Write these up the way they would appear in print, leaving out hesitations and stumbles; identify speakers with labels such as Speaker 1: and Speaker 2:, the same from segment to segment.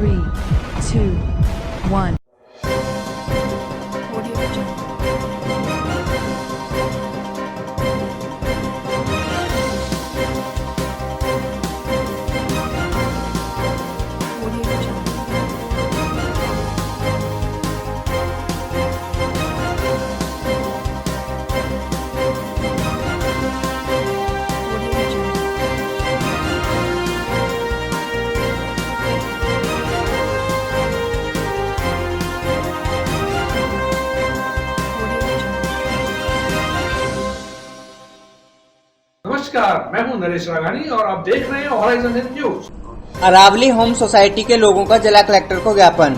Speaker 1: 3, 2, 1.
Speaker 2: नमस्कार, मैं हूं नरेश राघानी और आप देख रहे हैं Horizon News.
Speaker 3: Aravali Home Society के लोगों का जिला कलेक्टर को ज्ञापन।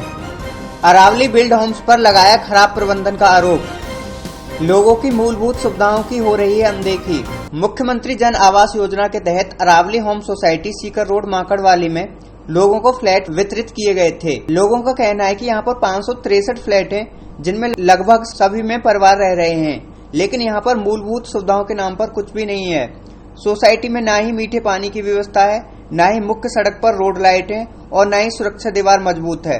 Speaker 3: अरावली बिल्ड होम्स पर लगाया खराब प्रबंधन का आरोप। लोगों की मूलभूत सुविधाओं की हो रही है अनदेखी। मुख्यमंत्री जन आवास योजना के तहत Aravali Home Society Sikar Road Makadwali में लोगों को फ्लैट वितरित किए गए थे। लोगों का कहना है कि यहाँ पर 563 फ्लैट हैं, जिनमें लगभग सभी में परिवार रह रहे हैं, लेकिन यहाँ पर मूलभूत सुविधाओं के नाम पर कुछ भी नहीं है। सोसाइटी में ना ही मीठे पानी की व्यवस्था है, ना ही मुख्य सड़क पर रोड लाइट है और ना ही सुरक्षा दीवार मजबूत है।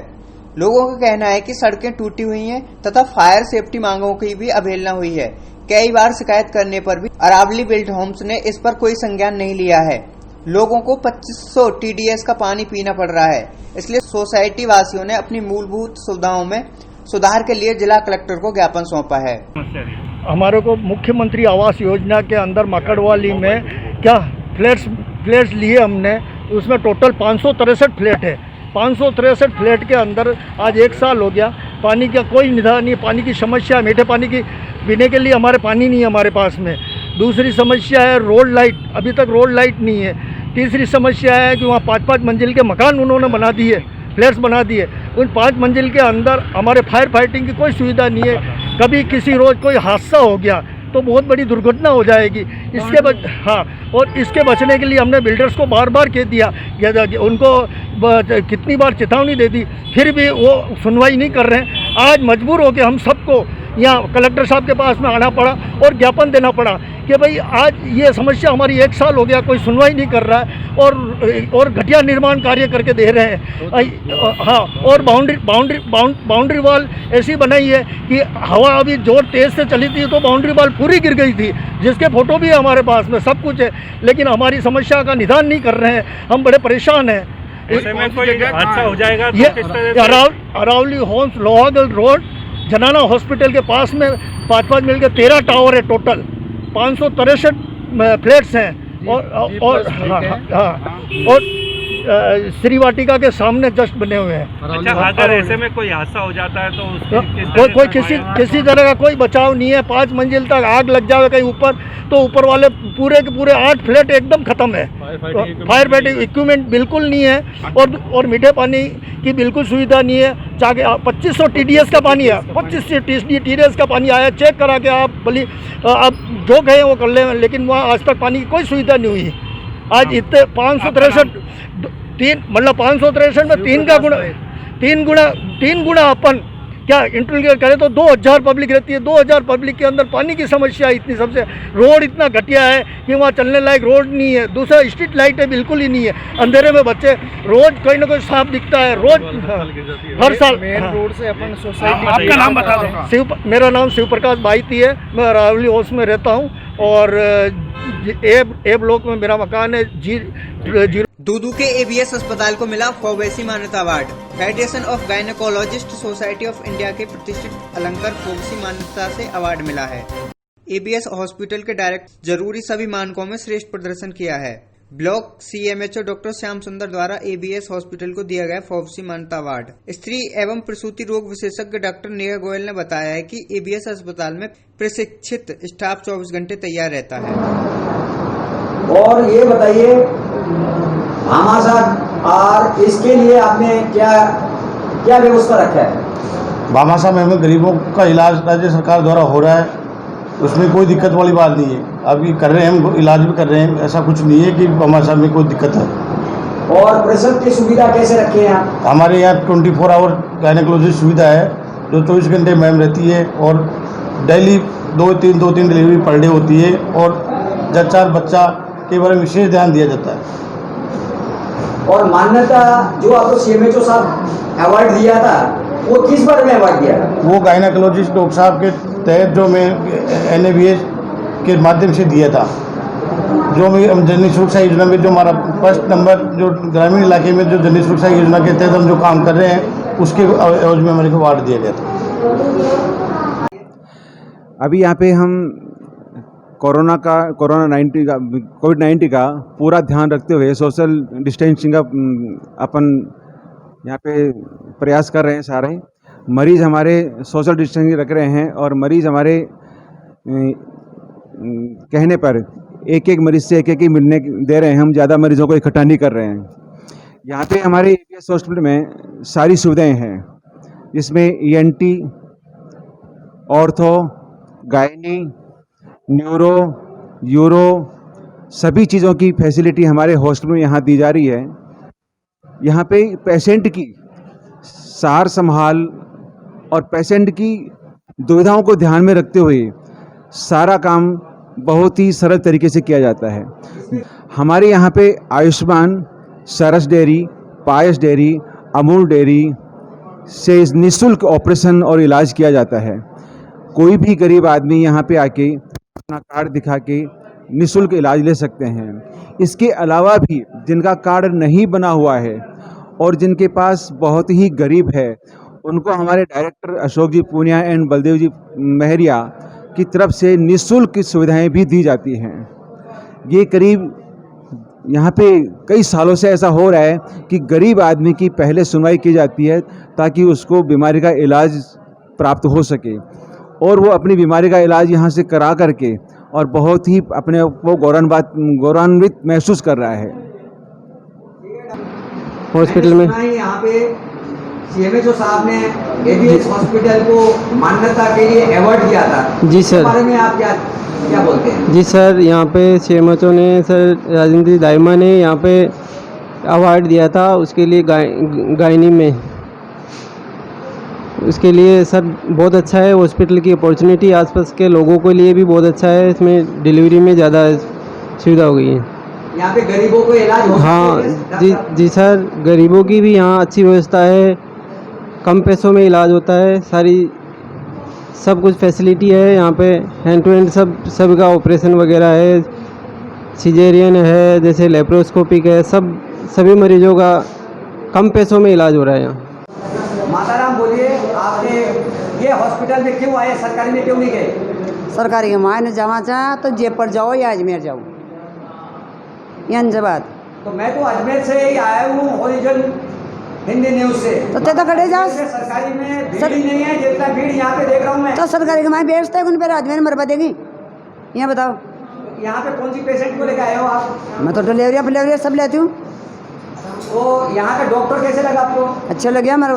Speaker 3: लोगों का कहना है कि सड़कें टूटी हुई हैं तथा फायर सेफ्टी मांगों की भी अवहेलना हुई है। कई बार शिकायत करने पर भी अरावली बिल्ड होम्स ने इस पर कोई संज्ञान नहीं लिया है। लोगों को 2500 TDS का पानी पीना पड़ रहा है, इसलिए सोसाइटी वासियों ने अपनी मूलभूत सुविधाओं में सुधार के लिए जिला कलेक्टर को ज्ञापन सौंपा है।
Speaker 4: हमारे को मुख्यमंत्री आवास योजना के अंदर माकड़वाली में क्या फ्लैट्स लिए हमने, उसमें टोटल 563 फ्लैट है। 563 फ्लैट के अंदर आज 1 साल हो गया, पानी का कोई निदान नहीं। पानी की समस्या, मीठे पानी की पीने के लिए हमारे पानी नहीं है हमारे पास में। दूसरी समस्या है रोड लाइट, अभी तक रोड लाइट नहीं है। तीसरी समस्या है कि वहाँ 5-5 मंजिल के मकान उन्होंने बना दिए, फ्लैट्स बना दिए। उन 5 मंजिल के अंदर हमारे फायर फाइटिंग की कोई सुविधा नहीं है। कभी किसी रोज़ कोई हादसा हो गया तो बहुत बड़ी दुर्घटना हो जाएगी। और इसके बचने के लिए हमने बिल्डर्स को बार बार कह दिया, उनको कितनी बार चेतावनी दे दी, फिर भी वो सुनवाई नहीं कर रहे हैं। आज मजबूर हो के हम सबको यहाँ कलेक्टर साहब के पास में आना पड़ा और ज्ञापन देना पड़ा कि भाई आज ये समस्या हमारी 1 साल हो गया, कोई सुनवाई नहीं कर रहा है और घटिया निर्माण कार्य करके दे रहे हैं। हाँ, और बाउंड्री वॉल ऐसी बनाई है कि हवा अभी जोर तेज़ से चली थी तो बाउंड्री वॉल पूरी गिर गई थी, जिसके फ़ोटो भी है हमारे पास में, सब कुछ है, लेकिन हमारी समस्या का निदान नहीं कर रहे हैं। हम बड़े परेशान हैं।
Speaker 5: ऐसे में कोई हादसा हो जाएगा तो किस तरह से?
Speaker 4: अरावली होम्स लोहागल रोड जनाना हॉस्पिटल के पास में 5-5 मिल के 13 टावर है। टोटल 563 फ्लैट्स हैं और श्री वाटिका के सामने जस्ट बने हुए हैं।
Speaker 5: अच्छा, अगर ऐसे में कोई हादसा हो जाता है तो
Speaker 4: कोई किसी तरह का कोई बचाव नहीं है। 5 मंजिल तक आग लग जाए कहीं ऊपर तो ऊपर वाले पूरे के पूरे 8 फ्लैट एकदम खत्म है। फायर फाइटिंग इक्विपमेंट बिल्कुल नहीं है और मीठे पानी की बिल्कुल सुविधा नहीं है। चाहे 2500 TDS का पानी है, 2500 TDS का पानी आया, चेक करा के आप भली आप जो कहें वो कर लें, लेकिन वहाँ आज तक पानी की कोई सुविधा नहीं हुई। आज इतने 563 में 3 गुना अपन क्या इंटरव्यू करें तो 2000 पब्लिक रहती है। 2000 पब्लिक के अंदर पानी की समस्या इतनी, सबसे रोड इतना घटिया है कि वहाँ चलने लायक रोड नहीं है। दूसरा स्ट्रीट लाइटें बिल्कुल ही नहीं है। अंधेरे में बच्चे रोज कोई ना कोई सांप दिखता है रोज हर साल।
Speaker 6: रोड से अपन सोसाइटी।
Speaker 5: आपका नाम बता दो।
Speaker 4: मेरा नाम शिव प्रकाश बाईती है, मैं अरावली हाउस में रहता हूँ और ए ब्लॉक में मेरा मकान है।
Speaker 3: दूदू के ABS अस्पताल को मिला फोबेसी मान्यता award. Federation of gynaecologist society of India के प्रतिष्ठित अलंकर फोबेसी मान्यता से अवार्ड मिला है। ABS हॉस्पिटल के डायरेक्टर जरूरी सभी मानकों में श्रेष्ठ प्रदर्शन किया है। ब्लॉक CMHO डॉक्टर श्याम सुंदर द्वारा ABS हॉस्पिटल को दिया गया फोबेसी मान्यता अवार्ड। स्त्री एवं प्रसूति रोग विशेषज्ञ डॉक्टर नेहा गोयल ने बताया है कि ABS अस्पताल में प्रशिक्षित स्टाफ 24 घंटे तैयार रहता है।
Speaker 7: और ये बताइए भामाशाह और इसके लिए आपने क्या व्यवस्था रखा है?
Speaker 8: भामाशाह में हमें गरीबों का इलाज राज्य सरकार द्वारा हो रहा है, उसमें कोई दिक्कत वाली बात नहीं है। अभी कर रहे हैं, हम इलाज भी कर रहे हैं, ऐसा कुछ नहीं है कि भामाशाह में कोई दिक्कत है।
Speaker 7: और प्रसव की सुविधा कैसे रखे हैं आप?
Speaker 8: हमारे यहाँ 24 आवर गायनेकोलॉजिस्ट सुविधा है जो 24 घंटे मैम रहती है और डेली 2-3 डिलीवरी पर डे होती है और जच्चा बच्चा के बारे में विशेष ध्यान दिया जाता है।
Speaker 7: और मान्यता जो आपको सीएमएचओ साहब अवार्ड दिया था वो किस बारे में अवार्ड दिया था?
Speaker 8: वो गायनाकोलॉजिस्ट डॉक्टर साहब के तहत जो मैं NABH के माध्यम से दिया था, जो हम जननी सुरक्षा योजना में जो हमारा फर्स्ट नंबर जो ग्रामीण इलाके में जो जननी सुरक्षा योजना के तहत हम जो काम कर रहे हैं उसके एवज में हमारे को अवार्ड दिया गया था।
Speaker 9: अभी यहाँ पे हम कोविड-19 का पूरा ध्यान रखते हुए सोशल डिस्टेंसिंग का अपन यहाँ पे प्रयास कर रहे हैं। सारे मरीज़ हमारे सोशल डिस्टेंसिंग रख रहे हैं और मरीज़ हमारे कहने पर एक एक मरीज़ से एक एक ही मिलने दे रहे हैं। हम ज़्यादा मरीज़ों को इकट्ठा नहीं कर रहे हैं। यहाँ पे हमारे APS हॉस्पिटल में सारी सुविधाएं हैं, जिसमें ENT, ortho, gynae, neuro, euro सभी चीज़ों की फैसिलिटी हमारे हॉस्पिटल में यहाँ दी जा रही है। यहाँ पे पेशेंट की सार संभाल और पेशेंट की दुविधाओं को ध्यान में रखते हुए सारा काम बहुत ही सरल तरीके से किया जाता है। हमारे यहाँ पे आयुष्मान, सरस डेयरी, पायस डेयरी, अमूल डेयरी से निःशुल्क ऑपरेशन और इलाज किया जाता है। कोई भी गरीब आदमी यहाँ पे आके अपना कार्ड दिखा के निःशुल्क इलाज ले सकते हैं। इसके अलावा भी जिनका कार्ड नहीं बना हुआ है और जिनके पास बहुत ही गरीब है, उनको हमारे डायरेक्टर अशोक जी पूनिया एंड बलदेव जी महरिया की तरफ से निःशुल्क सुविधाएं भी दी जाती हैं। ये करीब यहाँ पे कई सालों से ऐसा हो रहा है कि गरीब आदमी की पहले सुनवाई की जाती है ताकि उसको बीमारी का इलाज प्राप्त हो सके और वो अपनी बीमारी का इलाज यहाँ से करा करके और बहुत ही अपने को गौरवान्वित महसूस कर रहा है।
Speaker 7: हॉस्पिटल में यहाँ पे सीएमएचओ साहब ने ABH हॉस्पिटल को मान्यता के लिए अवार्ड दिया था।
Speaker 6: जी सर।
Speaker 7: इस बारे में आप क्या बोलते हैं?
Speaker 6: जी सर, यहाँ पे सीएमएचओ ने सर राजेंद्र दाइमा ने यहाँ पे अवार्ड दिया था उसके लिए गायनी में। उसके लिए सर बहुत अच्छा है, हॉस्पिटल की अपॉर्चुनिटी आसपास के लोगों के लिए भी बहुत अच्छा है। इसमें डिलीवरी में ज़्यादा सुविधा हो गई है।
Speaker 7: यहाँ पे गरीबों को इलाज हो
Speaker 6: हाँ जी सर, गरीबों की भी यहाँ अच्छी व्यवस्था है, कम पैसों में इलाज होता है, सारी सब कुछ फैसिलिटी है यहाँ पे। हैंड टू हैंड सब का ऑपरेशन वगैरह है, सिजेरियन है, जैसे लेप्रोस्कोपिक है, सभी मरीजों का कम पैसों में इलाज हो रहा है यहाँ।
Speaker 7: माताराम बोलिए, आपने ये हॉस्पिटल में क्यों आए, सरकारी में क्यों नहीं गए?
Speaker 10: सरकारी के मायने जाना चाह तो जयपुर जाओ या अजमेर जाओ, बात।
Speaker 7: तो मैं तो अजमेर से ही आया हूँ, ओरिजिन हिंदी न्यूज से।
Speaker 10: तो ते तो खड़े जाओ,
Speaker 7: सरकारी में भीड़ ही नहीं है जितना भीड़ यहाँ पे देख रहा हूँ मैं।
Speaker 10: तो सरकारी के मायने बेचते हैं, उन पर अजमेर मरवा देगी। यहाँ बताओ,
Speaker 7: यहाँ पे कौन सी पेशेंट को लेकर आए हो आप?
Speaker 10: मैं तो डिलीवरी सब लेती हूँ।
Speaker 7: तो यहाँ का डॉक्टर कैसे लगा आपको?
Speaker 10: अच्छा लग गया मेरे।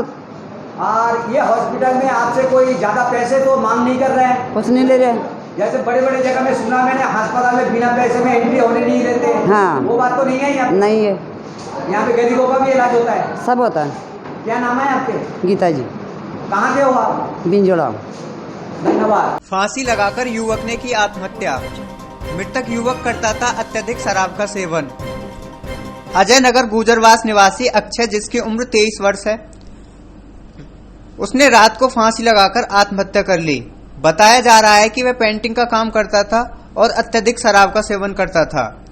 Speaker 7: और ये हॉस्पिटल में आपसे कोई ज़्यादा पैसे तो मांग नहीं कर रहे हैं?
Speaker 10: कुछ नहीं ले रहे।
Speaker 7: जैसे बड़े बड़े जगह में सुना मैंने, अस्पताल में बिना पैसे में एंट्री होने नहीं देते हैं।
Speaker 10: हाँ,
Speaker 7: वो बात तो नहीं है यहाँ?
Speaker 10: नहीं है,
Speaker 7: यहाँ पे गरीबों का भी इलाज होता है?
Speaker 10: सब होता है।
Speaker 7: क्या नाम है आपके?
Speaker 10: गीता जी।
Speaker 7: कहाँ के हो आप?
Speaker 10: बिंजोड़ा।
Speaker 7: धन्यवाद।
Speaker 3: फांसी लगाकर युवक ने की आत्महत्या। मृतक युवक करता था अत्यधिक शराब का सेवन। अजय नगर गुजरवास निवासी अक्षय, जिसकी उम्र 23 वर्ष है, उसने रात को फांसी लगाकर आत्महत्या कर ली। बताया जा रहा है कि वह पेंटिंग का काम करता था और अत्यधिक शराब का सेवन करता था।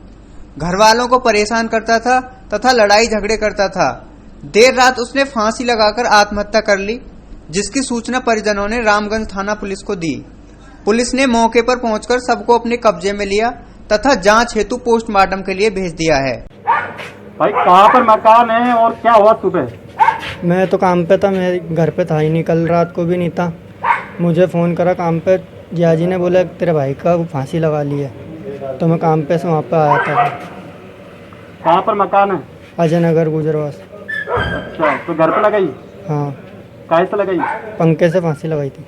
Speaker 3: घर वालों को परेशान करता था तथा लड़ाई झगड़े करता था। देर रात उसने फांसी लगाकर आत्महत्या कर ली, जिसकी सूचना परिजनों ने रामगंज थाना पुलिस को दी। पुलिस ने मौके पर पहुंचकर सबको अपने कब्जे में लिया तथा जांच हेतु पोस्टमार्टम के लिए भेज दिया है।
Speaker 5: भाई कहाँ पर मकान है और क्या हुआ सुबह?
Speaker 6: मैं तो काम पे था, मैं घर पे था ही नहीं, कल रात को भी नहीं था। मुझे फ़ोन करा काम पे, जियाजी ने बोला तेरे भाई का फांसी लगा ली है, तो मैं काम पे से वहाँ पे आया था।
Speaker 5: कहाँ पर मकान है?
Speaker 6: अजय नगर गुजरवास।
Speaker 5: अच्छा, तो घर पे लगाई?
Speaker 6: हाँ।
Speaker 5: कैसे लगाई?
Speaker 6: पंखे से फांसी लगाई थी।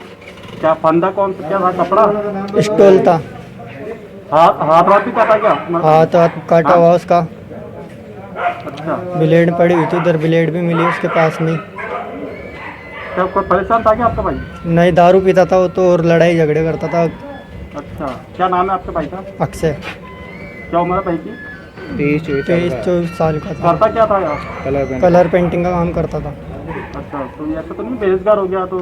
Speaker 5: क्या फंदा कौन सा क्या था? कपड़ा?
Speaker 6: स्टोल था।
Speaker 5: हाथ भी काटा क्या?
Speaker 6: हाथ काटा हुआ उसका।
Speaker 5: अच्छा।
Speaker 6: ब्लेड पड़ी हुई थी उधर, ब्लेड भी मिली उसके पास में।
Speaker 5: क्या कोई परेशान था क्या आपका भाई?
Speaker 6: नहीं, दारू पीता था वो तो और लड़ाई झगड़े करता था।
Speaker 5: अच्छा, क्या नाम है आपके भाई का?
Speaker 6: अक्षय।
Speaker 5: क्या उम्र है भाई की?
Speaker 4: 23-24 साल का था।
Speaker 5: करता क्या था यहाँ?
Speaker 4: कलर पेंटिंग का काम करता था।
Speaker 5: अच्छा, तो ये ऐसा तो नहीं बेरोजगार हो गया तो?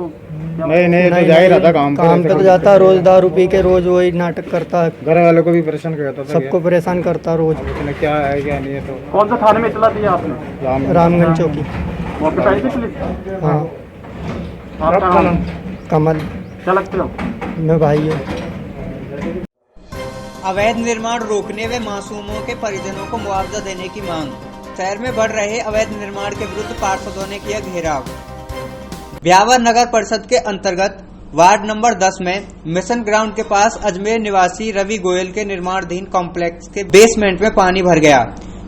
Speaker 4: नहीं तो जा ही रहा था काम पे तो जाता, रोज दारू पी के रोज वही नाटक करता, घर वालों को भी परेशान करता था, सबको परेशान करता रोज। क्या है क्या नहीं है तो।
Speaker 5: कौन सा थाने में इतला दिया आपने?
Speaker 4: रामगंज चौकी।
Speaker 5: मौके पे आई थी पुलिस?
Speaker 4: हाँ।
Speaker 5: आपका नाम?
Speaker 4: कमल।
Speaker 5: क्या लगते हो?
Speaker 4: मैं भाई हूँ।
Speaker 3: अवैध निर्माण रोकने व मासूमों के परिजनों को मुआवजा देने की मांग। शहर में बढ़ रहे अवैध निर्माण के विरुद्ध पार्षदों ने किया घेराव। ब्यावर नगर परिषद के अंतर्गत वार्ड नंबर 10 में मिशन ग्राउंड के पास अजमेर निवासी रवि गोयल के निर्माणाधीन कॉम्प्लेक्स के बेसमेंट में पानी भर गया,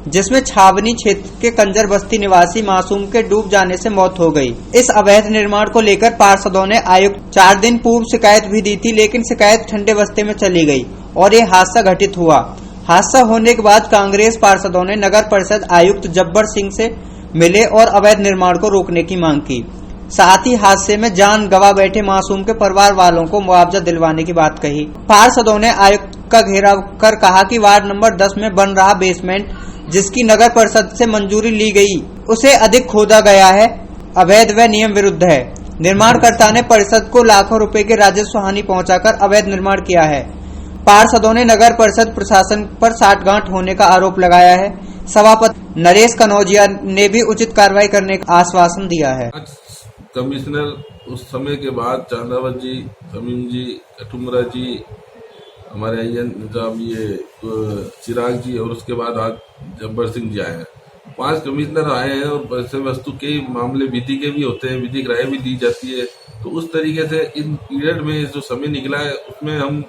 Speaker 3: जिसमें छावनी क्षेत्र के कंजर बस्ती निवासी मासूम के डूब जाने से मौत हो गई। इस अवैध निर्माण को लेकर पार्षदों ने आयुक्त 4 दिन पूर्व शिकायत भी दी थी, लेकिन शिकायत ठंडे बस्ते में चली गई और ये हादसा घटित हुआ। हादसा होने के बाद कांग्रेस पार्षदों ने नगर परिषद आयुक्त जब्बर सिंह से मिले और अवैध निर्माण को रोकने की मांग की। साथ ही हादसे में जान गंवा बैठे मासूम के परिवार वालों को मुआवजा दिलवाने की बात कही। पार्षदों ने आयुक्त का घेराव कर कहा कि वार्ड नंबर 10 में बन रहा बेसमेंट, जिसकी नगर परिषद से मंजूरी ली गई, उसे अधिक खोदा गया है, अवैध व नियम विरुद्ध है। निर्माणकर्ता ने परिषद को लाखों रुपए के राजस्व हानि पहुंचाकर अवैध निर्माण किया है। पार्षदों ने नगर परिषद प्रशासन पर साठगांठ होने का आरोप लगाया है। सभापति नरेश कनौजिया ने भी उचित कार्रवाई करने का आश्वासन दिया है।
Speaker 11: कमिश्नर उस समय के बाद चांदावत जी, तमीम जी, कटुमरा जी, हमारे अय्यन निजाम, ये चिराग जी और उसके बाद आज जब्बर सिंह जी आए हैं। 5 कमिश्नर आए हैं और परिसर वस्तु के मामले विधि के भी होते हैं, विधिक राय भी दी जाती है। तो उस तरीके से इन पीरियड में जो समय निकला है उसमें हम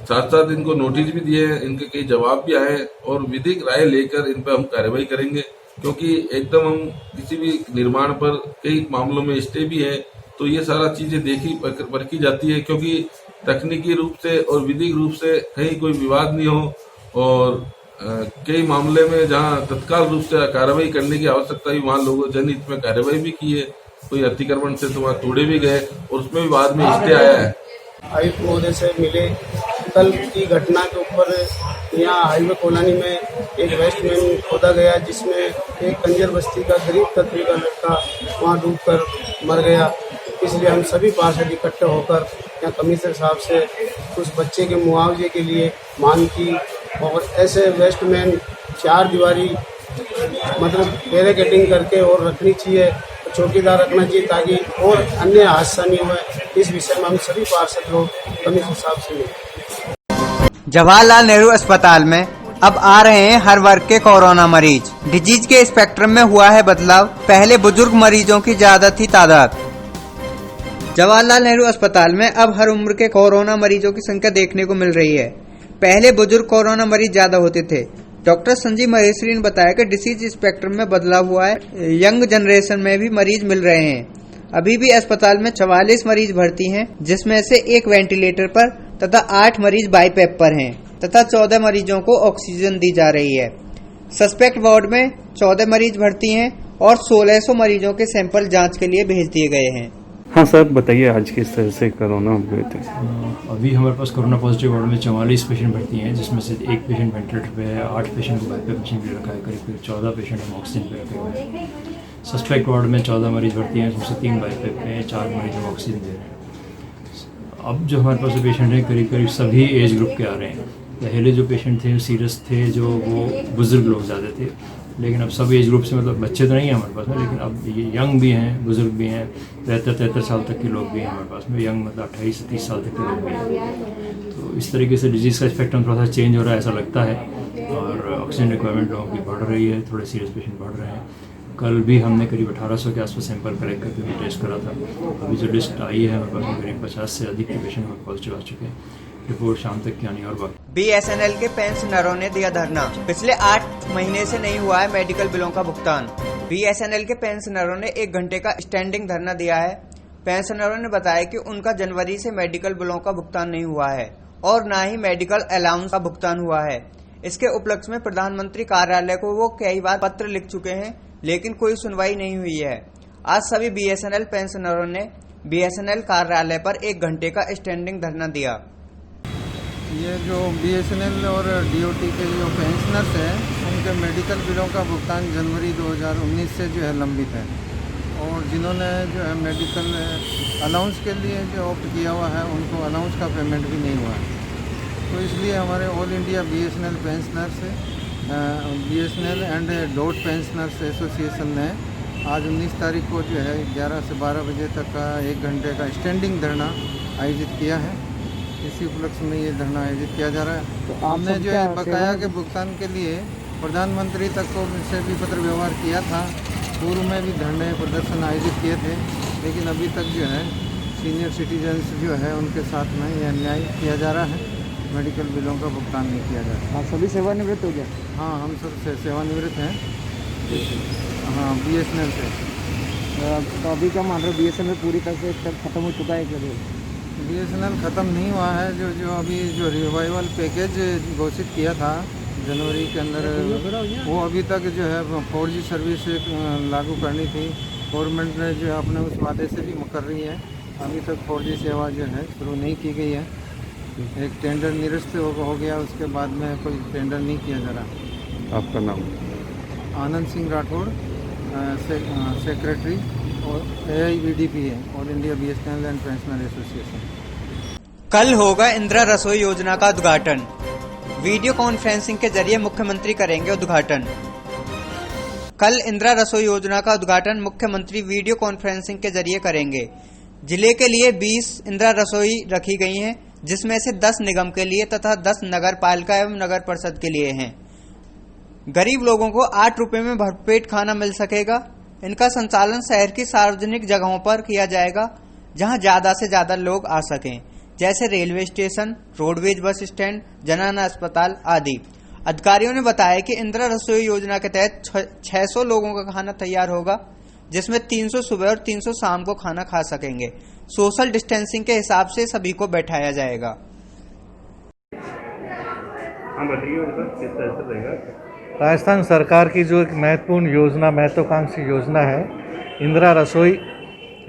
Speaker 11: 7-7 इनको नोटिस भी दिए हैं, इनके कई जवाब भी आए और विधिक राय लेकर इन पर हम कार्रवाई करेंगे, क्योंकि एकदम हम किसी भी निर्माण पर कई मामलों में स्टे भी है, तो ये सारा चीजें देखी परखी जाती है, क्योंकि तकनीकी रूप से और विधिक रूप से कहीं कोई विवाद नहीं हो और कई मामले में जहां तत्काल रूप से कार्रवाई करने की आवश्यकता हुई वहां लोगों जनहित में कार्रवाई भी की है। कोई अतिक्रमण से तो वहां तोड़े भी गए और उसमें भी बाद में स्टे आया है।
Speaker 12: आयुक्त महोदय से मिले, कल की घटना के ऊपर यहाँ हाईवे कॉलोनी में एक वेस्टमैन खोदा गया, जिसमें एक कंजर बस्ती का गरीब तबके का लड़का वहाँ डूबकर मर गया। इसलिए हम सभी पार्षद इकट्ठे होकर यहाँ कमिश्नर साहब से उस बच्चे के मुआवजे के लिए मांग की और ऐसे वेस्टमैन 4 दीवारी मतलब बैरिकेडिंग करके और रखनी चाहिए, चौकीदार रखना चाहिए ताकि और अन्य हादसा नहीं हुए। इस विषय में हम सभी पार्षद लोग कमिश्नर साहब से मिले।
Speaker 3: जवाहरलाल नेहरू अस्पताल में अब आ रहे हैं हर वर्ग के कोरोना मरीज। डिजीज के स्पेक्ट्रम में हुआ है बदलाव, पहले बुजुर्ग मरीजों की ज्यादा थी तादाद। जवाहरलाल नेहरू अस्पताल में अब हर उम्र के कोरोना मरीजों की संख्या देखने को मिल रही है। पहले बुजुर्ग कोरोना मरीज ज्यादा होते थे। डॉक्टर संजीव महेश्वरी ने बताया कि डिसीज स्पेक्ट्रम में बदलाव हुआ है, यंग जनरेशन में भी मरीज मिल रहे हैं। अभी भी अस्पताल में 44 मरीज भर्ती हैं, जिसमें से 1 वेंटिलेटर पर तथा 8 मरीज बाईपैप पर हैं तथा 14 मरीजों को ऑक्सीजन दी जा रही है। सस्पेक्ट वार्ड में 14 मरीज भर्ती हैं और 1600 मरीजों के सैंपल जांच के लिए भेज दिए गए हैं।
Speaker 13: हाँ सर, बताइए आज किस तरह से कोरोना हुए थे?
Speaker 14: अभी हमारे पास कोरोना पॉजिटिव वार्ड में 44 पेशेंट भर्ती हैं, जिसमें से 1 पेशेंट वेंटिलेटर पे है, 8 पेशेंट को बाईपैप मशीन पे रखा है, करीब 14 पेशेंट हम ऑक्सीजन पे रखे हुए हैं। सस्पेक्ट वार्ड में 14 मरीज भर्ती हैं, उसमें से 3 बाईपैप पे हैं, 4 मरीज हम ऑक्सीजन दे रहे हैं। अब जो हमारे पास पेशेंट हैं करीब सभी एज ग्रुप के आ रहे हैं। पहले जो पेशेंट थे सीरियस थे, जो वो बुजुर्ग लोग ज़्यादा थे, लेकिन अब सब एज ग्रुप से, मतलब बच्चे तो नहीं हैं हमारे पास में, लेकिन अब ये यंग भी हैं, बुजुर्ग भी हैं, 73 साल तक के लोग भी हैं हमारे पास में। यंग मतलब 28 से 30 साल तक के लोग भी हैं। तो इस तरीके से डिजीज़ का स्पेक्ट्रम थोड़ा सा चेंज हो रहा है ऐसा लगता है, और ऑक्सीजन रिक्वायरमेंट लोगों की बढ़ रही है, थोड़े सीरियस पेशेंट बढ़ रहे हैं। कल भी हमने करीब 1800 के आसपास सैंपल कलेक्ट करके भी टेस्ट करा था। अभी जो लिस्ट आई है हमारे पास में करीब 50 से अधिक के पेशेंट हमारे पॉजिटिव आ चुके हैं। रिपोर्ट शाम तक की आनी और बाकी।
Speaker 3: BSNL के पेंशनरों ने दिया धरना, पिछले 8 महीने से नहीं हुआ है मेडिकल बिलों का भुगतान। BSNL के पेंशनरों ने 1 घंटे का स्टैंडिंग धरना दिया है। पेंशनरों ने बताया कि उनका जनवरी से मेडिकल बिलों का भुगतान नहीं हुआ है और न ही मेडिकल अलाउंस का भुगतान हुआ है। इसके उपलक्ष्य में प्रधानमंत्री कार्यालय को वो कई बार पत्र लिख चुके हैं, लेकिन कोई सुनवाई नहीं हुई है। आज सभी BSNL पेंशनरों ने BSNL कार्यालय पर 1 घंटे का स्टैंडिंग धरना दिया।
Speaker 15: ये जो BSNL और DOT के जो पेंशनर्स हैं
Speaker 6: उनके मेडिकल बिलों का भुगतान जनवरी 2019 से जो है लंबित है, और जिन्होंने जो है मेडिकल अलाउंस के लिए जो ऑप्ट किया हुआ है उनको अलाउंस का पेमेंट भी नहीं हुआ है। तो इसलिए हमारे all India BSNL pensioners BSNL and dot pensioners association ने आज 19 तारीख को जो है 11 से 12 बजे तक का 1 घंटे का स्टैंडिंग धरना आयोजित किया है। इसी उपलक्ष्य में ये धरना आयोजित किया जा रहा है। तो हमने जो है बकाया के भुगतान के लिए प्रधानमंत्री तक को से भी पत्र व्यवहार किया था। पूर्व में भी धरने प्रदर्शन आयोजित किए थे, लेकिन अभी तक जो है सीनियर सिटीजन्स जो है उनके साथ में यह अन्याय किया जा रहा है, मेडिकल बिलों का भुगतान नहीं किया जा रहा।
Speaker 3: आप सभी सेवानिवृत्त हो गया?
Speaker 6: हाँ, हम सब सेवानिवृत्त हैं। हाँ, BSNL से।
Speaker 3: तो अभी क्या मान रहे हो, BSNL पूरी तरह से ख़त्म हो चुका है क्या?
Speaker 6: BSNL ख़त्म नहीं हुआ है। जो अभी जो रिवाइवल पैकेज घोषित किया था जनवरी के अंदर, वो अभी तक जो है 4G सर्विस लागू करनी थी। गवर्नमेंट ने जो है अपने उस वादे से भी मुकर रही है। अभी तक 4G सेवा जो है शुरू नहीं की गई है। एक टेंडर निरस्त हो गया, उसके बाद में कोई टेंडर नहीं किया जा रहा।
Speaker 13: आपका नाम?
Speaker 6: आनंद सिंह राठौड़, सेक्रेटरी और AIBDP है, all India BSNL and pensioner association.
Speaker 3: कल होगा इंदिरा रसोई योजना का उद्घाटन। वीडियो कॉन्फ्रेंसिंग के जरिए मुख्यमंत्री करेंगे उद्घाटन। कल इंदिरा रसोई योजना का उद्घाटन मुख्यमंत्री वीडियो कॉन्फ्रेंसिंग के जरिए करेंगे। जिले के लिए 20 इंदिरा रसोई रखी गई हैं, जिसमें से 10 निगम के लिए तथा 10 नगर पालिका एवं नगर परिषद के लिए हैं। गरीब लोगों को 8 रुपए में भरपेट खाना मिल सकेगा। इनका संचालन शहर की सार्वजनिक जगहों पर किया जाएगा, जहां ज्यादा से ज्यादा लोग आ सकें, जैसे railway station, roadways bus stand, जनाना अस्पताल आदि। अधिकारियों ने बताया कि इंदिरा रसोई योजना के तहत 600 लोगों का खाना तैयार होगा, जिसमें 300 सुबह और 300 शाम को खाना खा सकेंगे। सोशल डिस्टेंसिंग के हिसाब से सभी को बैठाया जाएगा।
Speaker 4: राजस्थान सरकार की जो एक महत्वपूर्ण योजना, महत्वाकांक्षी योजना है इंदिरा रसोई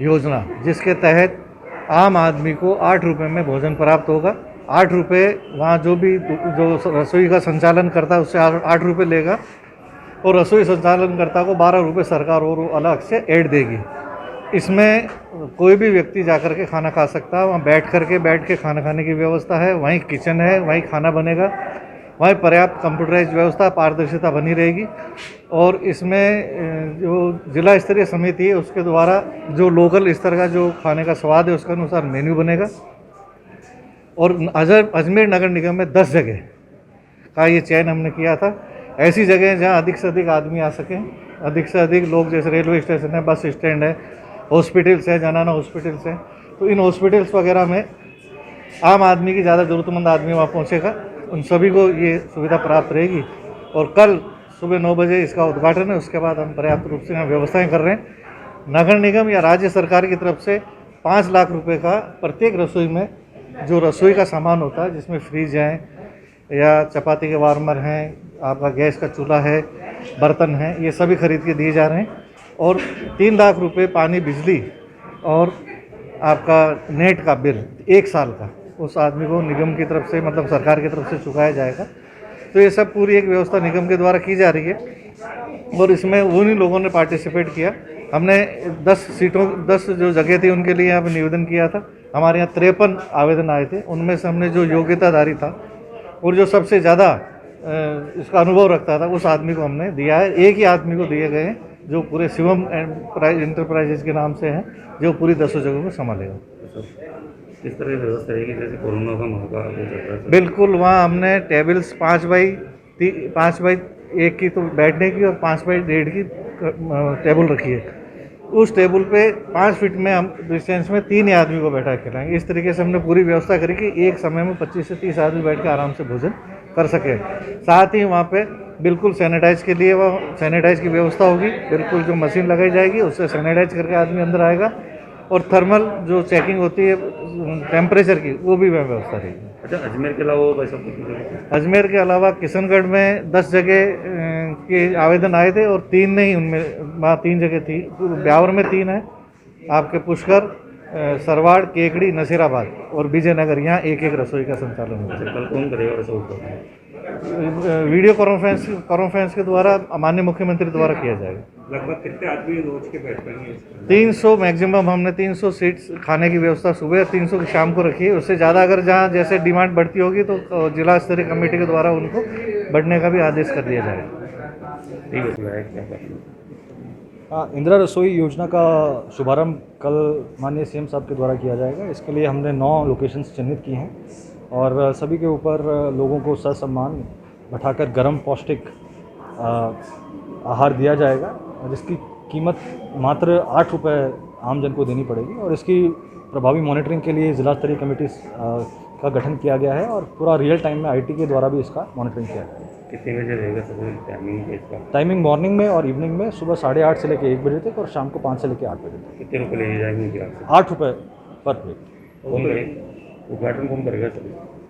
Speaker 4: योजना, जिसके तहत आम आदमी को 8 रुपये में भोजन प्राप्त होगा। 8 रुपये वहाँ जो रसोई का संचालन करता है उससे 8 रुपये लेगा, और रसोई संचालनकर्ता को 12 रुपये सरकार और अलग से ऐड देगी। इसमें कोई भी व्यक्ति जाकर के खाना खा सकता है। वहाँ बैठ के खाना खाने की व्यवस्था है, वहीं किचन है, वहीं खाना बनेगा, वहीं पर्याप्त कंप्यूटराइज व्यवस्था, पारदर्शिता बनी रहेगी। और इसमें जो जिला स्तरीय समिति है उसके द्वारा जो लोकल स्तर का जो खाने का स्वाद है उसके अनुसार मेन्यू बनेगा। और अजमेर नगर निगम में 10 जगह का ये चयन हमने किया था, ऐसी जगह जहाँ अधिक से अधिक आदमी आ सकें, अधिक से अधिक लोग, जैसे रेलवे स्टेशन है, बस स्टैंड है, हॉस्पिटल्स है, जनाना हॉस्पिटल्स है। तो इन हॉस्पिटल्स वगैरह में आम आदमी की ज़्यादा ज़रूरतमंद आदमी वहाँ पहुँचेगा, उन सभी को ये सुविधा प्राप्त रहेगी। और कल सुबह 9 बजे इसका उद्घाटन है। उसके बाद हम पर्याप्त रूप से यहाँ व्यवस्थाएँ कर रहे हैं। नगर निगम या राज्य सरकार की तरफ से 5 लाख रुपए का प्रत्येक रसोई में जो रसोई का सामान होता है, जिसमें फ्रिज हैं या चपाती के वार्मर हैं, आपका गैस का चूल्हा है, बर्तन हैं, ये सभी खरीद के दिए जा रहे हैं। और 3 लाख रुपए पानी, बिजली और आपका नेट का बिल 1 साल का उस आदमी को निगम की तरफ से, मतलब सरकार की तरफ से चुकाया जाएगा। तो ये सब पूरी एक व्यवस्था निगम के द्वारा की जा रही है। और इसमें उन्हीं लोगों ने पार्टिसिपेट किया। हमने 10 जो जगह थी उनके लिए यहाँ पर निवेदन किया था। हमारे यहाँ 53 आवेदन आए थे। उनमें से हमने जो योग्यताधारी था और जो सबसे ज़्यादा इसका अनुभव रखता था उस आदमी को हमने दिया है। एक ही आदमी को दिए गए हैं जो पूरे शिवम एंटरप्राइजेज के नाम से हैं, जो पूरी 10 जगहों को संभालेगा।
Speaker 13: किस तरह की व्यवस्था रहेगी जैसे कोरोना का मौका?
Speaker 4: बिल्कुल, वहाँ हमने टेबल्स 5 बाई 1 की तो बैठने की और 5 बाई 1.5 की टेबल रखी है। उस टेबल पे 5 फीट में हम डिस्टेंस में 3 ही आदमी को बैठा के खिलाएंगे। इस तरीके से हमने पूरी व्यवस्था करी कि एक समय में 25 से 30 आदमी बैठ के आराम से भोजन कर सके। साथ ही वहाँ पे बिल्कुल सैनिटाइज के लिए वह सैनिटाइज की व्यवस्था होगी। बिल्कुल जो मशीन लगाई जाएगी उससे सैनिटाइज करके आदमी अंदर आएगा। और थर्मल जो चेकिंग होती है टेम्परेचर की, वो भी व्यवस्था रहेगी।
Speaker 13: अच्छा, अजमेर के अलावा
Speaker 4: अजमेर के अलावा किशनगढ़ में 10 जगह के आवेदन आए थे और 3 नहीं, उनमें वहाँ 3 जगह थी। ब्यावर में 3 है, आपके पुष्कर, सरवाड़, केकड़ी, नसीराबाद और विजयनगर, यहाँ 1-1 रसोई का संचालन होता है।
Speaker 13: कल कौन करेगा रसोई?
Speaker 4: वीडियो कॉन्फ्रेंस के द्वारा माननीय मुख्यमंत्री द्वारा किया जाएगा।
Speaker 13: लगभग कितने आदमी रोज के बैठ पाएंगे?
Speaker 4: 300 मैक्सिमम, हमने 300 सीट्स खाने की व्यवस्था सुबह, 300 शाम को रखी है। उससे ज़्यादा अगर जहाँ जैसे डिमांड बढ़ती होगी तो जिला स्तरीय कमेटी के द्वारा उनको बढ़ने का भी आदेश कर दिया जाएगा।
Speaker 13: ठीक है।
Speaker 14: इंदिरा रसोई योजना का शुभारंभ कल माननीय सीएम साहब के द्वारा किया जाएगा। इसके लिए हमने 9 लोकेशंस चिन्हित की हैं और सभी के ऊपर लोगों को ससम्मान बैठाकर गर्म पौष्टिक आहार दिया जाएगा, जिसकी कीमत मात्र 8 रुपये आम जन को देनी पड़ेगी। और इसकी प्रभावी मॉनिटरिंग के लिए जिला स्तरीय कमेटी का गठन किया गया है और पूरा रियल टाइम में IT के द्वारा भी इसका मॉनिटरिंग किया गया है।
Speaker 13: कितने बजे रहेगा सर टाइमिंग इसका?
Speaker 14: टाइमिंग मॉर्निंग में और इवनिंग में सुबह 8:30 से लेकर 1 बजे तक और शाम को 5 से लेकर 8 बजे तक।
Speaker 13: कितने रुपये ले जाएंगे?
Speaker 14: 8 रुपये पर प्लेट।
Speaker 13: उद्घाटन कौन करेगा सर?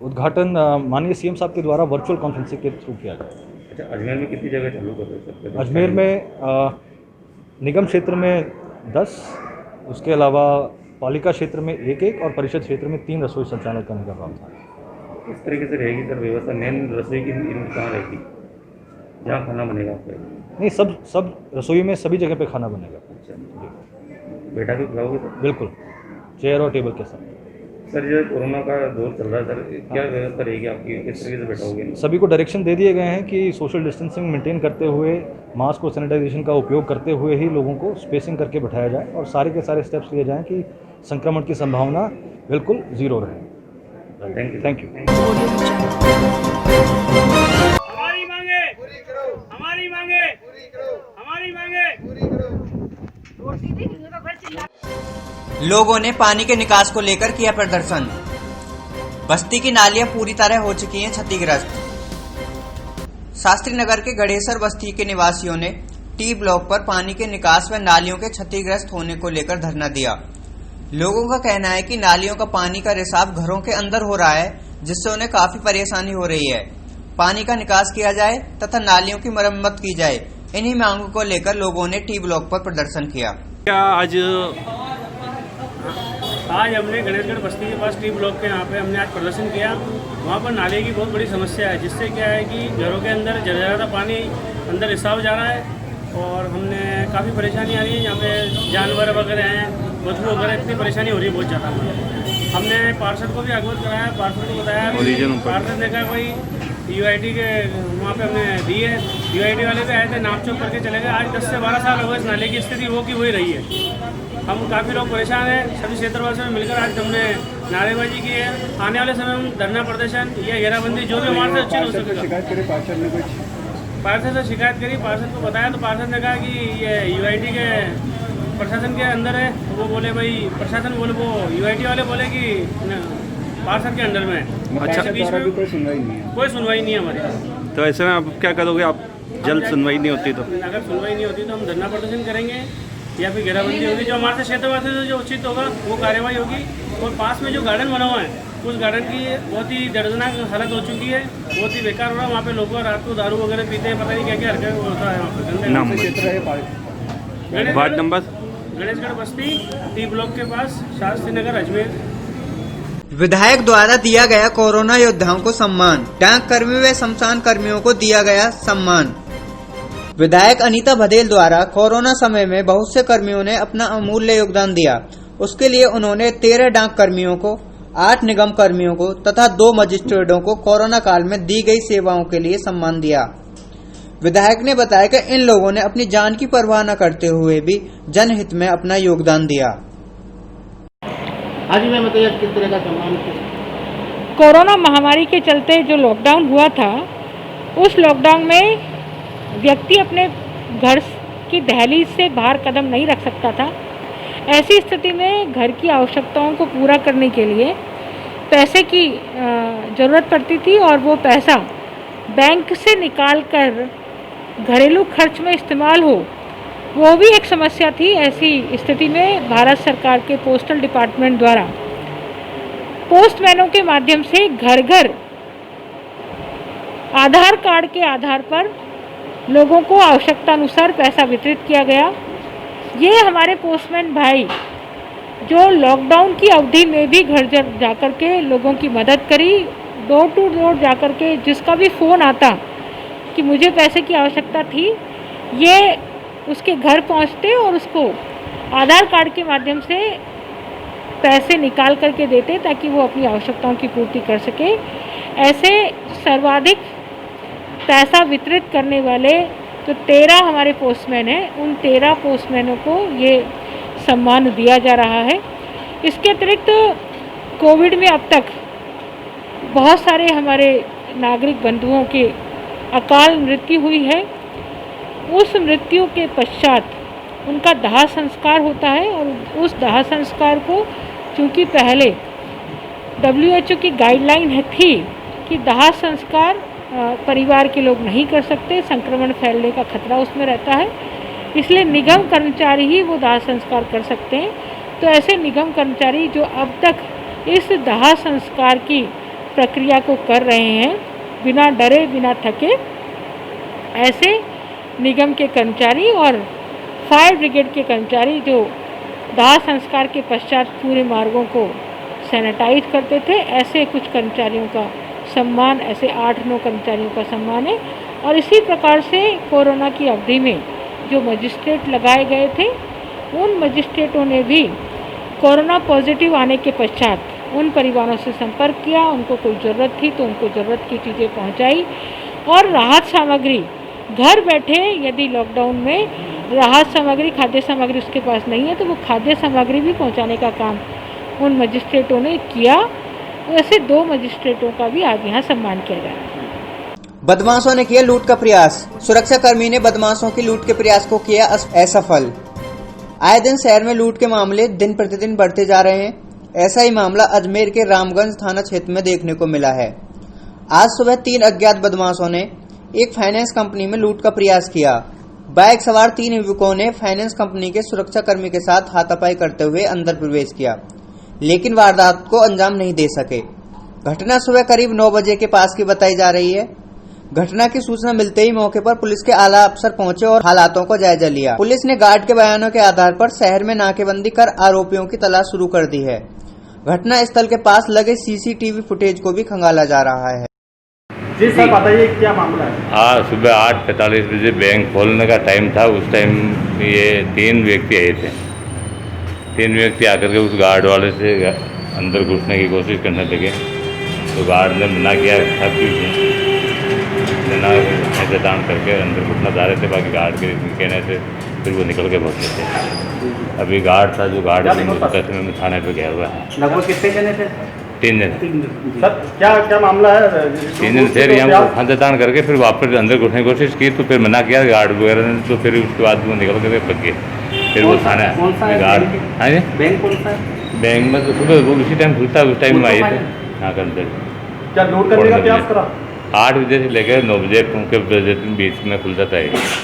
Speaker 14: उद्घाटन माननीय सीएम साहब के द्वारा वर्चुअल कॉन्फ्रेंसिंग के थ्रू किया जाएगा।
Speaker 13: अच्छा, अजमेर में कितनी जगह चालू कर रहे हैं सर?
Speaker 14: अजमेर में निगम क्षेत्र में 10, उसके अलावा पालिका क्षेत्र में 1 और परिषद क्षेत्र में 3 रसोई संचालित करने का प्रावधान है।
Speaker 13: इस तरीके से रहेगी सर व्यवस्था? मेन रसोई की कहाँ रहेगी जहाँ खाना बनेगा?
Speaker 14: नहीं, सब रसोई में सभी जगह पे खाना बनेगा।
Speaker 13: अच्छा, बैठा के खिलाओगे सर?
Speaker 14: बिल्कुल, चेयर और टेबल के साथ।
Speaker 13: सर ये कोरोना का दौर चल रहा है सर, क्या व्यवस्था रहेगी आपकी? किस तरीके से बैठाओगे?
Speaker 14: सभी को डायरेक्शन दे दिए गए हैं कि सोशल डिस्टेंसिंग मेंटेन करते हुए, मास्क और सैनिटाइजेशन का उपयोग करते हुए ही लोगों को स्पेसिंग करके बैठाया जाए और सारे के सारे स्टेप्स लिए जाएं कि संक्रमण की संभावना बिल्कुल ज़ीरो रहे। Thank you.
Speaker 3: लोगों ने पानी के निकास को लेकर किया प्रदर्शन। बस्ती की नालियां पूरी तरह हो चुकी हैं क्षतिग्रस्त। शास्त्री नगर के गढ़ेसर बस्ती के निवासियों ने टी ब्लॉक पर पानी के निकास व नालियों के क्षतिग्रस्त होने को लेकर धरना दिया। लोगों का कहना है कि नालियों का पानी का रिसाव घरों के अंदर हो रहा है, जिससे उन्हें काफी परेशानी हो रही है। पानी का निकास किया जाए तथा नालियों की मरम्मत की जाए। इन्हीं मांगों को लेकर लोगों ने टी ब्लॉक पर प्रदर्शन किया।
Speaker 12: आज हमने गणेशगढ़ बस्ती के पास टी ब्लॉक के यहाँ पे हमने आज प्रदर्शन किया। वहाँ पर नाले की बहुत बड़ी समस्या है, जिससे क्या है कि घरों के अंदर ज़्यादा पानी अंदर रिसाव जा रहा है और हमने काफ़ी परेशानी आ रही है। यहाँ पे जानवर वगैरह हैं, बदबू वगैरह, इतनी परेशानी हो रही है बहुत ज़्यादा। हमने पार्षद को भी अवगत कराया, पार्षद को बताया, पार्षद ने कहा भाई UIT के वहाँ पे हमने दी है। UIT वाले पे आए थे, नाप चौक करके चले गए। आज 10 से 12 साल हो गए इस नाले की स्थिति वो की वही रही है। हम काफ़ी लोग परेशान हैं। सभी क्षेत्रवासियों ने मिलकर आज हमने नारेबाजी की है। आने वाले समय में धरना प्रदर्शन या घेराबंदी जो भी हमारे से उचित हो सकेगा। शिकायत करी पार्षद ने, पार्षद से शिकायत करी, पार्षद को बताया तो पार्षद ने कहा कि ये UIT के प्रशासन के अंदर है। वो बोले भाई प्रशासन बोले, वो UIT वाले बोले कि पार्षद के अंडर में है। अच्छा, बीच में कोई सुनवाई नहीं है, कोई सुनवाई नहीं है हमारी।
Speaker 5: तो ऐसे में आप क्या करोगे? आप जल्द सुनवाई नहीं होती तो?
Speaker 12: अगर सुनवाई नहीं होती तो हम धरना प्रदर्शन करेंगे या फिर घेराबंदी होगी। जो हमारे क्षेत्रवासी से जो उचित होगा वो कार्रवाई होगी। और पास में जो गार्डन बना हुआ है उस गार्डन की बहुत ही दर्दनाक हालत हो चुकी है, बहुत ही बेकार हो रहा है। वहाँ पे लोग रात को दारू वगैरह पीते हैं, पता नहीं क्या क्या हरकत होता है वहाँ पे।
Speaker 5: वार्ड नंबर
Speaker 12: गणेशगढ़ बस्ती टी ब्लॉक के पास, शास्त्री नगर, अजमेर।
Speaker 3: विधायक द्वारा दिया गया कोरोना योद्धाओं को सम्मान। डाक कर्मियों व शमशान कर्मियों को दिया गया सम्मान। विधायक अनीता बघेल द्वारा कोरोना समय में बहुत से कर्मियों ने अपना अमूल्य योगदान दिया। उसके लिए उन्होंने 13 डाक कर्मियों को, 8 निगम कर्मियों को तथा 2 मजिस्ट्रेटों को कोरोना काल में दी गई सेवाओं के लिए सम्मान दिया। विधायक ने बताया कि इन लोगों ने अपनी जान की परवाह न करते हुए भी जनहित में अपना योगदान दिया।
Speaker 12: आज मैं बताइए किस तरह का सम्मान?
Speaker 15: कोरोना महामारी के चलते जो लॉकडाउन हुआ था, उस लॉकडाउन में व्यक्ति अपने घर की दहलीज से बाहर कदम नहीं रख सकता था। ऐसी स्थिति में घर की आवश्यकताओं को पूरा करने के लिए पैसे की ज़रूरत पड़ती थी और वो पैसा बैंक से निकाल कर घरेलू खर्च में इस्तेमाल हो, वो भी एक समस्या थी। ऐसी स्थिति में भारत सरकार के पोस्टल डिपार्टमेंट द्वारा पोस्टमैनों के माध्यम से घर घर आधार कार्ड के आधार पर लोगों को आवश्यकता अनुसार पैसा वितरित किया गया। ये हमारे पोस्टमैन भाई जो लॉकडाउन की अवधि में भी घर जाकर के लोगों की मदद करी, डोर टू डोर जा कर के जिसका भी फ़ोन आता कि मुझे पैसे की आवश्यकता थी, ये उसके घर पहुंचते और उसको आधार कार्ड के माध्यम से पैसे निकाल करके देते ताकि वो अपनी आवश्यकताओं की पूर्ति कर सके। ऐसे सर्वाधिक पैसा वितरित करने वाले जो 13 हमारे पोस्टमैन हैं, उन 13 पोस्टमैनों को ये सम्मान दिया जा रहा है। इसके अतिरिक्त कोविड में अब तक बहुत सारे हमारे नागरिक बंधुओं के अकाल मृत्यु हुई है। उस मृत्यु के पश्चात उनका दाह संस्कार होता है और उस दाह संस्कार को, चूँकि पहले WHO की गाइडलाइन थी कि दाह संस्कार परिवार के लोग नहीं कर सकते, संक्रमण फैलने का खतरा उसमें रहता है, इसलिए निगम कर्मचारी ही वो दाह संस्कार कर सकते हैं। तो ऐसे निगम कर्मचारी जो अब तक इस दाह संस्कार की प्रक्रिया को कर रहे हैं बिना डरे बिना थके, ऐसे निगम के कर्मचारी और फायर ब्रिगेड के कर्मचारी जो दाह संस्कार के पश्चात पूरे मार्गों को सैनिटाइज करते थे, ऐसे कुछ कर्मचारियों का सम्मान, ऐसे 8-9 कर्मचारियों का सम्मान है। और इसी प्रकार से कोरोना की अवधि में जो मजिस्ट्रेट लगाए गए थे, उन मजिस्ट्रेटों ने भी कोरोना पॉजिटिव आने के पश्चात उन परिवारों से संपर्क किया, उनको कोई ज़रूरत थी तो उनको ज़रूरत की चीज़ें पहुंचाई और राहत सामग्री घर बैठे, यदि लॉकडाउन में राहत सामग्री, खाद्य सामग्री उसके पास नहीं है तो वो खाद्य सामग्री भी पहुंचाने का काम उन मजिस्ट्रेटों ने किया। वैसे 2 मजिस्ट्रेटों का भी आज यहाँ सम्मान किया जा रहा है।
Speaker 3: बदमाशों ने किया लूट का प्रयास। सुरक्षाकर्मी ने बदमाशों की लूट के प्रयास को किया असफल। आए दिन शहर में लूट के मामले दिन प्रतिदिन बढ़ते जा रहे हैं। ऐसा ही मामला अजमेर के रामगंज थाना क्षेत्र में देखने को मिला है। आज सुबह 3 अज्ञात बदमाशों ने एक फाइनेंस कंपनी में लूट का प्रयास किया। बाइक सवार 3 युवकों ने फाइनेंस कंपनी के सुरक्षाकर्मी के साथ हाथापाई करते हुए अंदर प्रवेश किया, लेकिन वारदात को अंजाम नहीं दे सके। घटना सुबह करीब 9 बजे के पास की बताई जा रही है। घटना की सूचना मिलते ही मौके पर पुलिस के आला अफसर पहुंचे और हालातों को जायजा लिया। पुलिस ने गार्ड के बयानों के आधार पर शहर में नाकेबंदी कर आरोपियों की तलाश शुरू कर दी है। घटना स्थल के पास लगे CCTV फुटेज को भी खंगाला जा रहा है।
Speaker 16: जी सर, बताइए क्या मामला है?
Speaker 13: हाँ, सुबह 8:45 बजे बैंक खोलने का टाइम था। उस टाइम ये 3 व्यक्ति आए थे। 3 व्यक्ति आकर के उस गार्ड वाले से अंदर घुसने की कोशिश करने लगे, तो गार्ड ने मना किया, मना ऐसे करके अंदर घुसना चाह रहे थे। बाकी गार्ड के कहने से फिर वो निकल के भाग गए थे। अभी गार्ड था, जो गार्ड में थाने पे गया हुआ है।
Speaker 16: लगभग कितने जने थे?
Speaker 13: 3 जने।
Speaker 16: सर क्या मामला है?
Speaker 13: 3 जने थे। यहाँ खानदान करके फिर वापस अंदर घुसने की कोशिश की तो फिर मना किया गार्ड वगैरह ने, तो फिर उसके बाद वो निकल के भाग गए। फिर वो थाना गार्ड। हाँ जी,
Speaker 16: बैंक कौन सा है?
Speaker 13: बैंक में तो सुबह वो उसी टाइम खुलता है, उस टाइम में आए थे। हाँ, अंदर
Speaker 16: क्या लूट करने का प्रयास करा?
Speaker 13: 8 बजे से लेकर 9 बजे के बीच में खुलता था।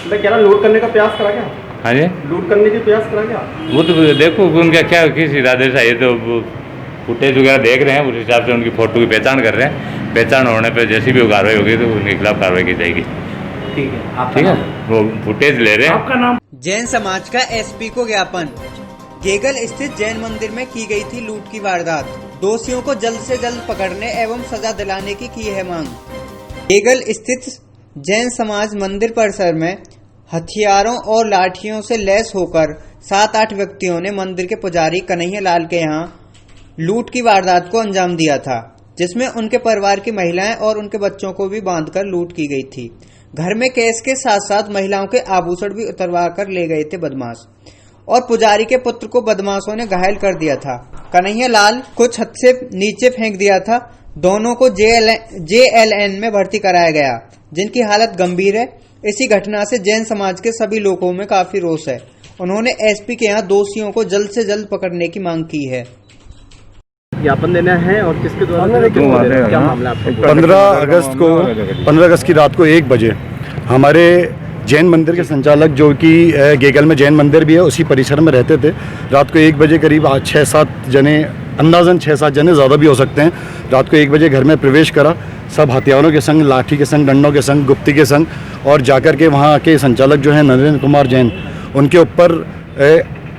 Speaker 16: मैं कह रहा लूट करने का प्रयास करा क्या?
Speaker 13: हाँ जी,
Speaker 16: लूट करने की प्रयास करा क्या?
Speaker 13: वो तो देखो उनका क्या किस इरादे से आए, तो फुटेज वगैरह देख रहे हैं, उस हिसाब से उनकी फोटो की पहचान कर रहे हैं। पहचान होने पर जैसी भी कार्रवाई होगी तो उनके खिलाफ कार्रवाई की जाएगी।
Speaker 16: ठीक है,
Speaker 13: ठीक है, वो फुटेज ले रहे हैं।
Speaker 16: आपका नाम?
Speaker 3: जैन समाज का SP को ज्ञापन। गेगल स्थित जैन मंदिर में की गई थी लूट की वारदात। दोषियों को जल्द से जल्द पकड़ने एवं सजा दिलाने की है मांग। गेगल स्थित जैन समाज मंदिर परिसर में हथियारों और लाठियों से लैस होकर 7-8 व्यक्तियों ने मंदिर के पुजारी कन्हैया लाल के यहाँ लूट की वारदात को अंजाम दिया था, जिसमें उनके परिवार की महिलाएं और उनके बच्चों को भी बांधकर लूट की गई थी। घर में कैश के साथ साथ महिलाओं के आभूषण भी उतरवा कर ले गए थे बदमाश, और पुजारी के पुत्र को बदमाशों ने घायल कर दिया था। कन्हैया लाल को छत से नीचे फेंक दिया था। दोनों को JLN में भर्ती कराया गया, जिनकी हालत गंभीर है। इसी घटना से जैन समाज के सभी लोगों में काफी रोष है। उन्होंने SP के यहाँ दोषियों को जल्द से जल्द पकड़ने की मांग की है।
Speaker 16: ज्ञापन देना है और किसके द्वारा क्या मामला?
Speaker 8: 15 अगस्त की रात को 1 बजे हमारे जैन मंदिर के संचालक, जो कि गेगल में जैन मंदिर भी है, उसी परिसर में रहते थे। रात को 1 बजे करीब 6-7 जने, अंदाजन 6-7 जने, ज़्यादा भी हो सकते हैं, रात को 1 बजे घर में प्रवेश करा। सब हथियारों के संग, लाठी के संग, डंडों के संग, गुप्ती के संग, और जाकर के वहाँ के संचालक जो हैं नरेंद्र कुमार जैन, उनके ऊपर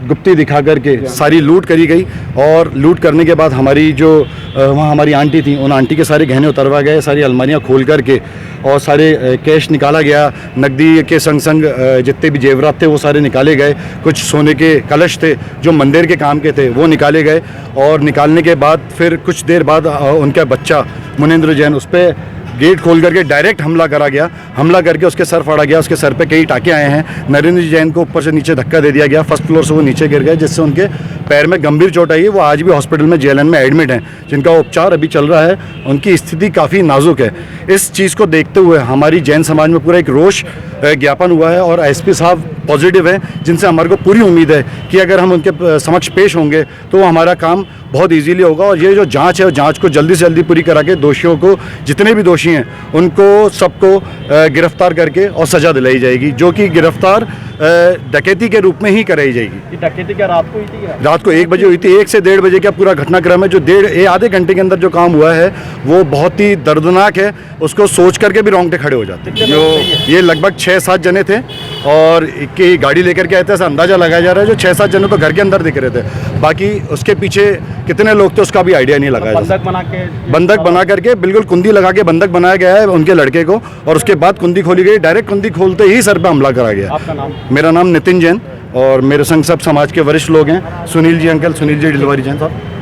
Speaker 8: गुप्ती दिखा करके सारी लूट करी गई। और लूट करने के बाद हमारी जो वहाँ हमारी आंटी थी, उन आंटी के सारे गहने उतरवा गए, सारी अलमारियाँ खोल करके और सारे कैश निकाला गया। नकदी के संग संग जितने भी जेवरात थे वो सारे निकाले गए। कुछ सोने के कलश थे जो मंदिर के काम के थे वो निकाले गए। और निकालने के बाद फिर कुछ देर बाद उनका बच्चा मुनिंद्र जैन उस पर गेट खोल करके डायरेक्ट हमला करा गया। हमला करके उसके सर फाड़ा गया, उसके सर पे कई टाके आए हैं। नरेंद्र जैन को ऊपर से नीचे धक्का दे दिया गया, फर्स्ट फ्लोर से वो नीचे गिर गए, जिससे उनके पैर में गंभीर चोट आई है। वो आज भी हॉस्पिटल में JLN में एडमिट हैं, जिनका उपचार अभी चल रहा है। उनकी स्थिति काफ़ी नाजुक है। इस चीज़ को देखते हुए हमारी जैन समाज में पूरा एक रोष ज्ञापन हुआ है और SP साहब पॉजिटिव हैं, जिनसे हमारे को पूरी उम्मीद है कि अगर हम उनके समक्ष पेश होंगे तो हमारा काम बहुत इजीली होगा। और ये जो जांच है, जांच को जल्दी से जल्दी पूरी करा के दोषियों को, जितने भी दोषी हैं उनको सबको गिरफ्तार करके और सज़ा दिलाई जाएगी, जो कि गिरफ्तार डकैती के रूप में ही कराई जाएगी।
Speaker 16: ये डकैती क्या रात को हुई थी?
Speaker 8: रात को 1 बजे हुई थी। 1 से 1:30 बजे का पूरा घटनाक्रम है। जो आधे घंटे के अंदर जो काम हुआ है वो बहुत ही दर्दनाक है। उसको सोच करके भी रोंगटे खड़े हो जाते हैं। जो ये लगभग 6-7 जने थे और एक गाड़ी लेकर के आए थे, ऐसा अंदाज़ा लगाया जा रहा है। जो 6-7 जने तो घर के अंदर दिख रहे थे, बाकी उसके पीछे कितने लोग थे उसका भी आइडिया नहीं लगाया। बंधक बना करके बिल्कुल कुंडी लगा के बंधक बनाया गया है उनके लड़के को, और उसके बाद कुंडी खोली गई। डायरेक्ट कुंडी खोलते ही सर पे हमला करा गया।
Speaker 16: आपका नाम?
Speaker 8: मेरा नाम नितिन जैन और मेरे संग सब समाज के वरिष्ठ लोग हैं। सुनील जी अंकल, सुनील जी डिलवारी जैन साहब।